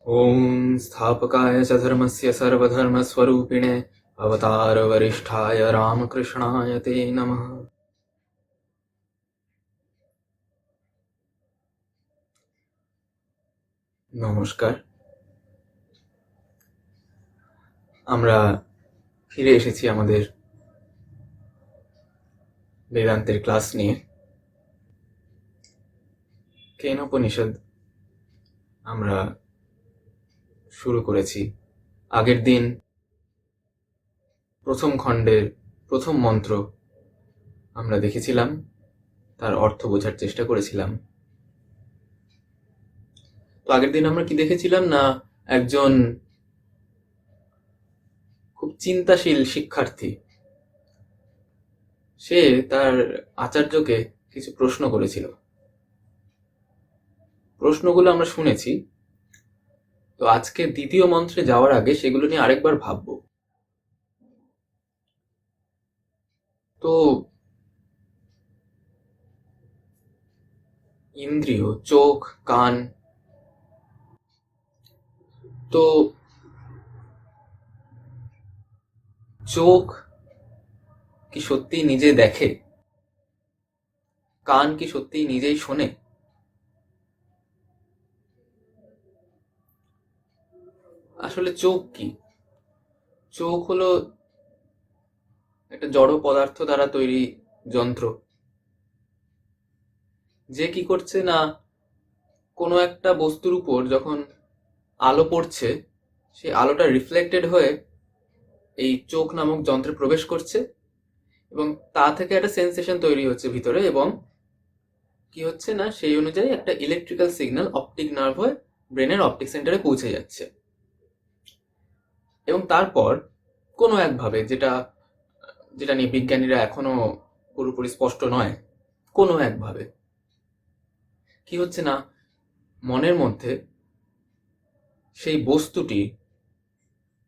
ॐ स्थापकाय च धर्मस्य सर्वधर्मस्वरूपिणे अवतारवरिष्ठाय रामकृष्णाय ते नमः। নমস্কার। আমরা ফিরে এসেছি আমাদের বেদান্তের ক্লাস নিয়ে। কেনোপনিষদ আমরা শুরু করেছি। আগের দিন প্রথম খণ্ডের প্রথম মন্ত্র আমরা দেখেছিলাম, তার অর্থ বোঝার চেষ্টা করেছিলাম। তো আগের দিন আমরা কি দেখেছিলাম না, একজন খুব চিন্তাশীল শিক্ষার্থী সে তার আচার্যকে কিছু প্রশ্ন করেছিল। প্রশ্নগুলো আমরা শুনেছি। তো আজকে দ্বিতীয় মন্ত্রে যাওয়ার আগে সেগুলো নিয়ে আরেকবার ভাববো। তো ইন্দ্রিয়, চোখ, কান, তো চোখ কি সত্যি নিজে দেখে? কান কি সত্যি নিজেই শোনে? আসলে চোখ কি? চোখ হলো একটা জড় পদার্থ দ্বারা তৈরি যন্ত্র, যে কি করছে না, কোনো একটা বস্তুর উপর যখন আলো পড়ছে, সেই আলোটা রিফ্লেক্টেড হয়ে এই চোখ নামক যন্ত্রে প্রবেশ করছে এবং তা থেকে একটা সেন্সেশন তৈরি হচ্ছে ভিতরে, এবং কি হচ্ছে না, সেই অনুযায়ী একটা ইলেকট্রিক্যাল সিগন্যাল অপটিক নার্ভ হয়ে ব্রেনের অপটিক সেন্টারে পৌঁছে যাচ্ছে। এবং তারপর কোনো একভাবে, যেটা যেটা নিয়ে বিজ্ঞানীরা এখনো পুরোপুরি স্পষ্ট নয়, কোনো একভাবে কি হচ্ছে না, মনের মধ্যে সেই বস্তুটি,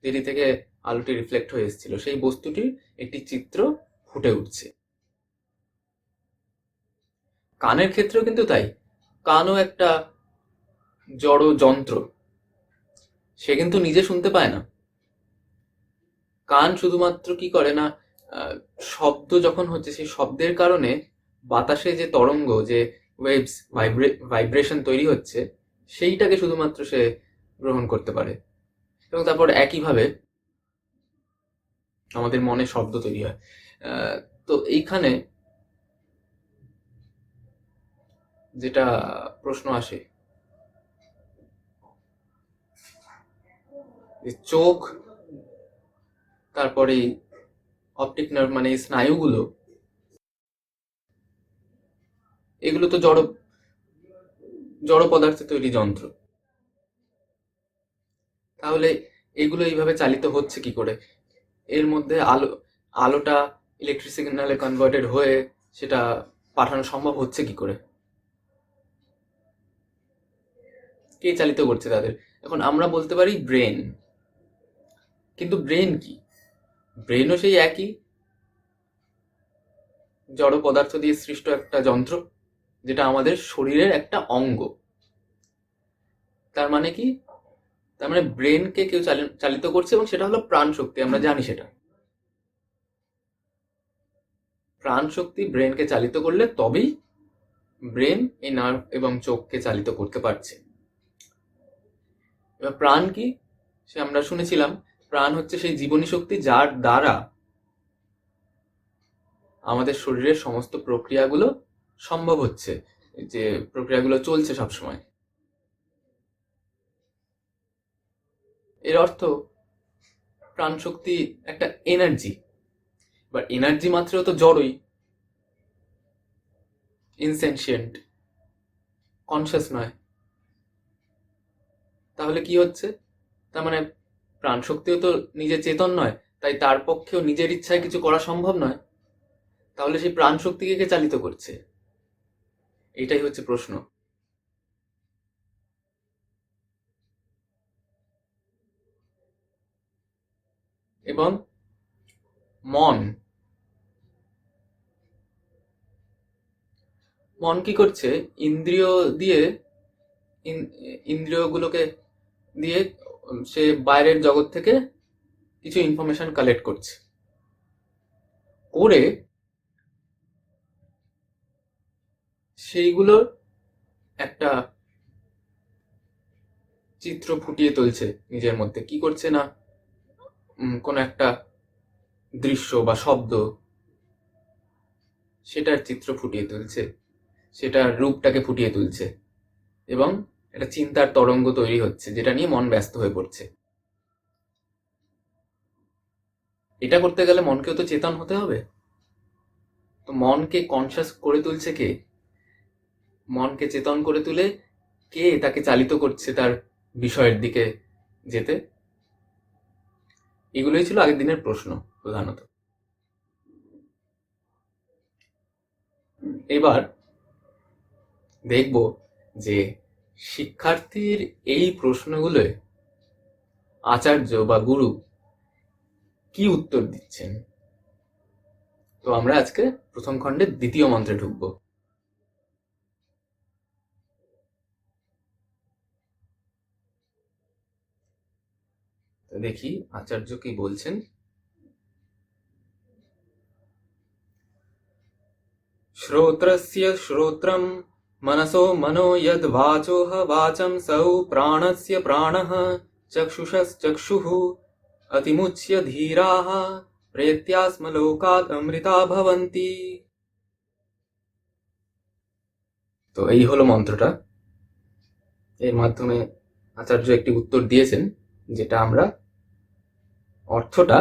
যেটি থেকে আলোটি রিফ্লেক্ট হয়ে এসেছিল, সেই বস্তুটির একটি চিত্র ফুটে উঠছে। কানের ক্ষেত্রেও কিন্তু তাই। কানও একটা জড় যন্ত্র, সে কিন্তু নিজে শুনতে পায় না। কান শুধুমাত্র কি করে না, শব্দ যখন হচ্ছে সেই শব্দের কারণে বাতাসে যে তরঙ্গ, যে ওয়েভস, ভাইব্রেশন তৈরি হচ্ছে, সেইটাকে শুধুমাত্র সে গ্রহণ করতে পারে। এবং তারপর একইভাবে আমাদের মনে শব্দ তৈরি হয়। তো এইখানে যেটা প্রশ্ন আসে, যে চোখ, তারপরে অপটিক নার্ভ মানে এই স্নায়ুগুলো, এগুলো তো জড় জড় পদার্থে তৈরি যন্ত্র। তাহলে এগুলো এইভাবে চালিত হচ্ছে কি করে? এর মধ্যে আলোটা ইলেকট্রিক সিগন্যালে কনভার্টেড হয়ে সেটা পাঠানো সম্ভব হচ্ছে কি করে? কে চালিত করছে তাদের? এখন আমরা বলতে পারি ব্রেন, কিন্তু ব্রেন কি? ব্রেনও সেই একই জড় পদার্থ দিয়ে সৃষ্ট একটা যন্ত্র, যেটা আমাদের শরীরের একটা অঙ্গ। তার মানে কি? তার মানে ব্রেনকে কেউ চালিত করছে, এবং সেটা হলো প্রাণ শক্তি। আমরা জানি সেটা প্রাণ শক্তি ব্রেনকে চালিত করলে তবেই ব্রেন এই নার্ভ এবং চোখকে চালিত করতে পারছে। এবার প্রাণ কি? সে আমরা শুনেছিলাম, প্রাণ হচ্ছে সেই জীবনী শক্তি যার দ্বারা আমাদের শরীরের সমস্ত প্রক্রিয়াগুলো সম্ভব হচ্ছে, যে প্রক্রিয়াগুলো চলছে সবসময়। এর অর্থ প্রাণ শক্তি একটা এনার্জি। এবার এনার্জি মাত্রেও তো জড়ই, ইনসেনশিয়েন্ট, কনসিয়াস নয়। তাহলে কি হচ্ছে? তার মানে প্রাণ শক্তিও তো নিজে চেতন নয়, তাই তার পক্ষেও নিজের ইচ্ছায় কিছু করা সম্ভব নয়। তাহলে সেই প্রাণ শক্তিকে কে চালিত করছে? এটাই হচ্ছে প্রশ্ন। এবং মন মন কি করছে? ইন্দ্রিয় দিয়ে ইন্দ্রিয়গুলোকে দিয়ে সে বাইরের জগৎ থেকে কিছু ইনফরমেশন কালেক্ট করছে, করে সেইগুলোর একটা চিত্র ফুটিয়ে তুলছে নিজের মধ্যে। কি করছে না, কোনো একটা দৃশ্য বা শব্দ, সেটার চিত্র ফুটিয়ে তুলছে, সেটার রূপটাকে ফুটিয়ে তুলছে, এবং একটা চিন্তার তরঙ্গ তৈরি হচ্ছে যেটা নিয়ে মন ব্যস্ত হয়ে পড়ছে। এটা করতে গেলে মনকেও তো চেতন হতে হবে। তো মনকে কনসাস করে তুলছে কে? মনকে চেতন করে তুলে কে তাকে চালিত করছে তার বিষয়ের দিকে যেতে? এগুলোই ছিল আগের দিনের প্রশ্ন প্রধানত। এবার দেখব যে শিক্ষার্থীর এই প্রশ্নগুলোয় আচার্য বা গুরু কি উত্তর দিচ্ছেন। তো আমরা আজকে প্রথম খণ্ডের দ্বিতীয় মন্ত্রে ঢুকব। তো দেখি আচার্য কি বলছেন। শ্রোত্রস্য শ্রোত্রম मनसो मनो यद् वाचोह वाचं सौ प्राणस्य प्राणः चक्षुषश्चक्षुः अतिमुच्य धीराः प्रेत्यास्मलोकात् अमृता भवन्ति। তো এই হলো মন্ত্রটা। এর মাধ্যমে আচার্য একটি উত্তর দিয়েছেন, যেটা আমরা অর্থটা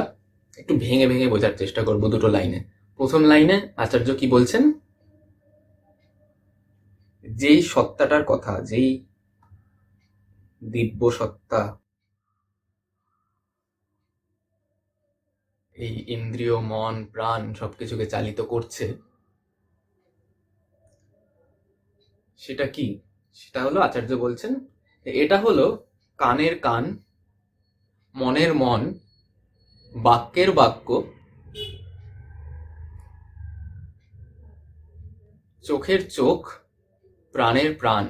একটু ভেঙে ভেঙে বোঝার চেষ্টা করব দুটো লাইনে। প্রথম লাইনে আচার্য কি বলছেন, যেই সত্তাটার কথা, যেই দিব্য সত্তা এই ইন্দ্রিয়, মন, প্রাণ সবকিছুকে চালিত করছে, সেটা কি? সেটা হলো, আচার্য বলছেন, এটা হলো কানের কান, মনের মন, বাক্যের বাক্য, চোখের চোখ, প্রাণের প্রাণ।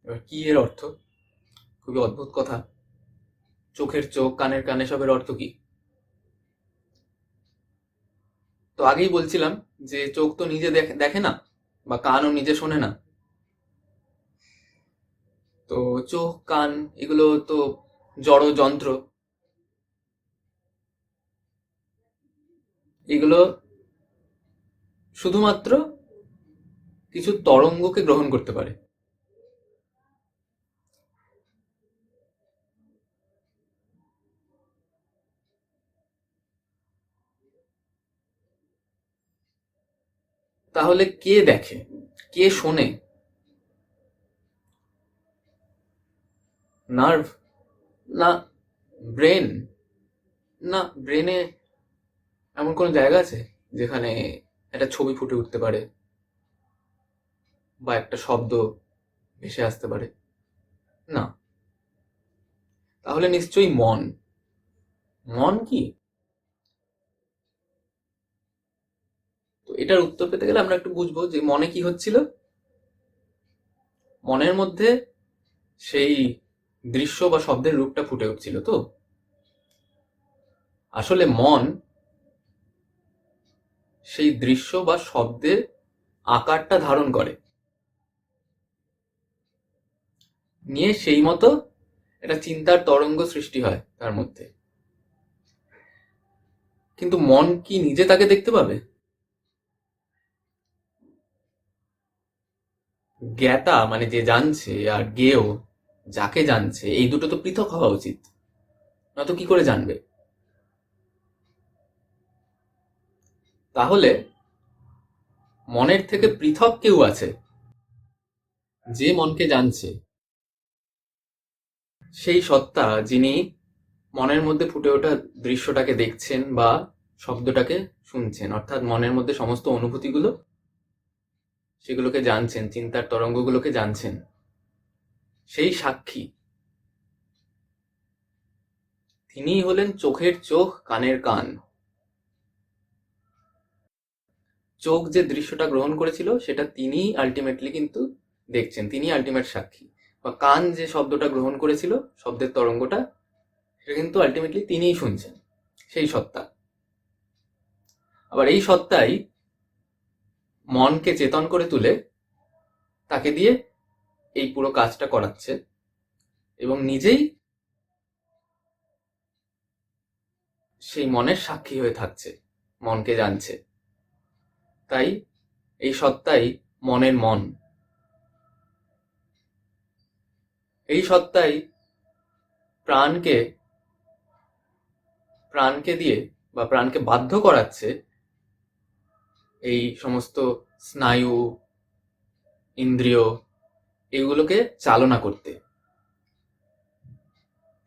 এবার কি এর অর্থ? খুবই অদ্ভুত কথা। চোখের চোখ, কানের কানে, সবের অর্থ কি? তো আগেই বলছিলাম যে চোখ তো নিজে দেখে না, বা কানও নিজে শোনে না। তো চোখ, কান এগুলো তো জড় যন্ত্র। এগুলো শুধুমাত্র কিছু তরঙ্গকে গ্রহণ করতে পারে। তাহলে কে দেখে, কে শোনে? নার্ভ? না। ব্রেন? না, ব্রেনে এমন কোনো জায়গা আছে যেখানে একটা ছবি ফুটে উঠতে পারে বা একটা শব্দ ভেসে আসতে পারে? না। তাহলে নিশ্চয়ই মন। মন কি? তো এটার উত্তর পেতে গেলে আমরা একটু বুঝবো যে মনে কি হচ্ছিল। মনের মধ্যে সেই দৃশ্য বা শব্দের রূপটা ফুটে উঠছিল। তো আসলে মন সেই দৃশ্য বা শব্দের আকারটা ধারণ করে, নিয়ে সেই মতো একটা চিন্তার তরঙ্গ সৃষ্টি হয় তার মধ্যে। কিন্তু মন কি নিজে তাকে দেখতে পাবে? জ্ঞাতা মানে যে জানছে, আর জ্ঞেয় যাকে জানছে, এই দুটো তো পৃথক হওয়া উচিত, নয়তো কি করে জানবে? তাহলে মনের থেকে পৃথক কেউ আছে যে মনকে জানছে, সেই সত্তা যিনি মনের মধ্যে ফুটে ওঠা দৃশ্যটাকে দেখছেন বা শব্দটাকে শুনছেন, অর্থাৎ মনের মধ্যে সমস্ত অনুভূতিগুলো, সেগুলোকে জানছেন, চিন্তার তরঙ্গগুলোকে জানছেন, সেই সাক্ষী। তিনিই হলেন চোখের চোখ, কানের কান। চোখ যে দৃশ্যটা গ্রহণ করেছিল সেটা তিনিই আলটিমেটলি কিন্তু দেখছেন, তিনি আলটিমেট সাক্ষী। বা কান যে শব্দটা গ্রহণ করেছিল, শব্দের তরঙ্গটা, সেটা কিন্তু আলটিমেটলি তিনিই শুনছেন, সেই সত্তা। আবার এই সত্তাই মনকে চেতন করে তুলে তাকে দিয়ে এই পুরো কাজটা করাচ্ছে এবং নিজেই সেই মনের সাক্ষী হয়ে থাকছে, মনকে জানছে। তাই এই সত্তাই মনের মন। এই সত্তাই প্রাণকে দিয়ে বা প্রাণকে বাধ্য করাচ্ছে এই সমস্ত স্নায়ু, ইন্দ্রিয়, এগুলোকে চালনা করতে।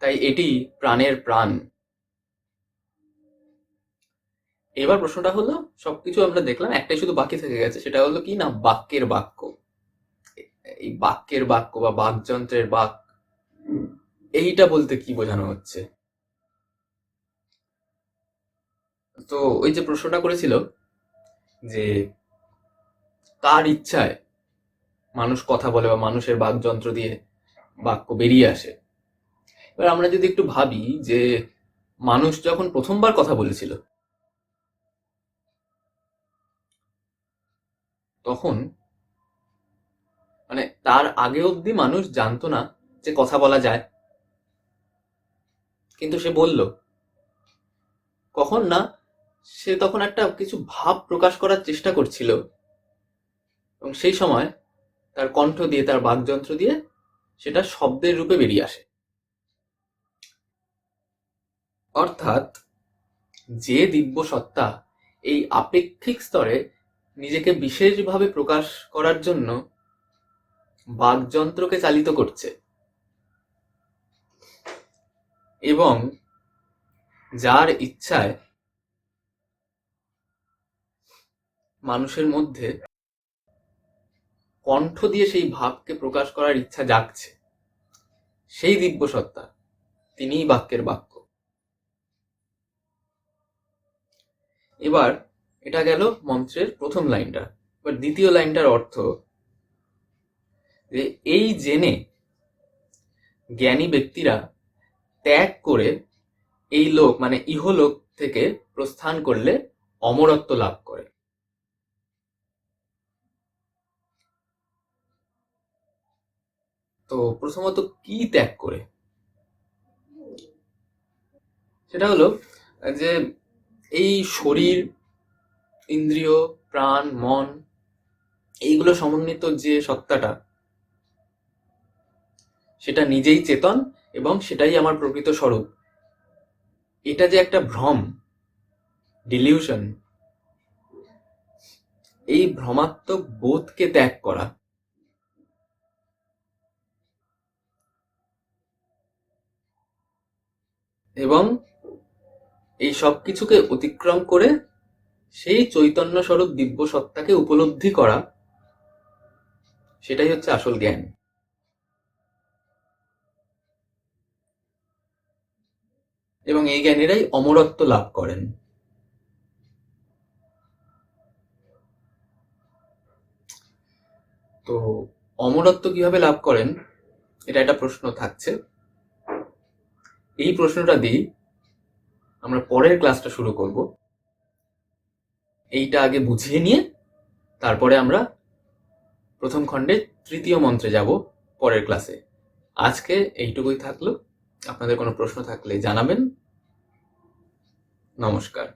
তাই এটি প্রাণের প্রাণ। এবার প্রশ্নটা হলো, সবকিছু আমরা দেখলাম, একটাই শুধু বাকি থেকে গেছে, সেটা হলো কি না, বাক্যের বাক্য। এই বাক্যের বাক্য বা বাকযন্ত্রের বাক, এইটা বলতে কি বোঝানো হচ্ছে? তো ওই যে প্রশ্নটা করেছিল যে কার ইচ্ছায় মানুষ কথা বলে বা মানুষের বাকযন্ত্র দিয়ে বাক্য বেরিয়ে আসে। এবার আমরা যদি একটু ভাবি যে মানুষ যখন প্রথমবার কথা বলেছিল, তখন মানে তার আগে অবধি মানুষ জানতো না যে কথা বলা যায়, কিন্তু সে বলল। কখন না, সে তখন একটা কিছু ভাব প্রকাশ করার চেষ্টা করছিল এবং সেই সময় তার কণ্ঠ দিয়ে, তার বাকযন্ত্র দিয়ে সেটা শব্দের রূপে বেরিয়ে আসে। অর্থাৎ যে দিব্য সত্তা এই আপেক্ষিক স্তরে নিজেকে বিশেষভাবে প্রকাশ করার জন্য বাকযন্ত্রকে চালিত করছে এবং যার ইচ্ছায় মানুষের মধ্যে কণ্ঠ দিয়ে সেই ভাবকে প্রকাশ করার ইচ্ছা জাগছে, সেই দিব্য সত্তা, তিনিই বাক্যের বাক্য। এবার এটা গেল মন্ত্রের প্রথম লাইনটা। এবার দ্বিতীয় লাইনটার অর্থ যে এই জেনে জ্ঞানী ব্যক্তিরা ত্যাগ করে এই লোক মানে ইহলোক থেকে প্রস্থান করলে অমরত্ব লাভ করে। তো প্রথমত কি ত্যাগ করে? সেটা হলো যে এই শরীর, ইন্দ্রিয়, প্রাণ, মন, এইগুলো সমন্বিত যে সত্তাটা, সেটা নিজেই চেতন এবং সেটাই আমার প্রকৃত স্বরূপ, এটা যে একটা ভ্রম, ডিলিউশন, এই ভ্রমাত্মক বোধকে ত্যাগ করা। এবং এই সব কিছুকে অতিক্রম করে সেই চৈতন্য স্বরূপ দিব্য সত্তাকে উপলব্ধি করা, সেটাই হচ্ছে আসল জ্ঞান। এবং এই জ্ঞানীরাই অমরত্ব লাভ করেন। তো অমরত্ব কিভাবে লাভ করেন, এটা একটা প্রশ্ন থাকছে। এই প্রশ্নটা দিয়ে আমরা পরের ক্লাসটা শুরু করব। এইটা আগে বুঝিয়ে নিয়ে তারপরে আমরা প্রথম খণ্ডে তৃতীয় মন্ত্রে যাব পরের ক্লাসে। আজকে এইটুকুই থাকলো। আপনাদের কোনো প্রশ্ন থাকলে জানাবেন। নমস্কার।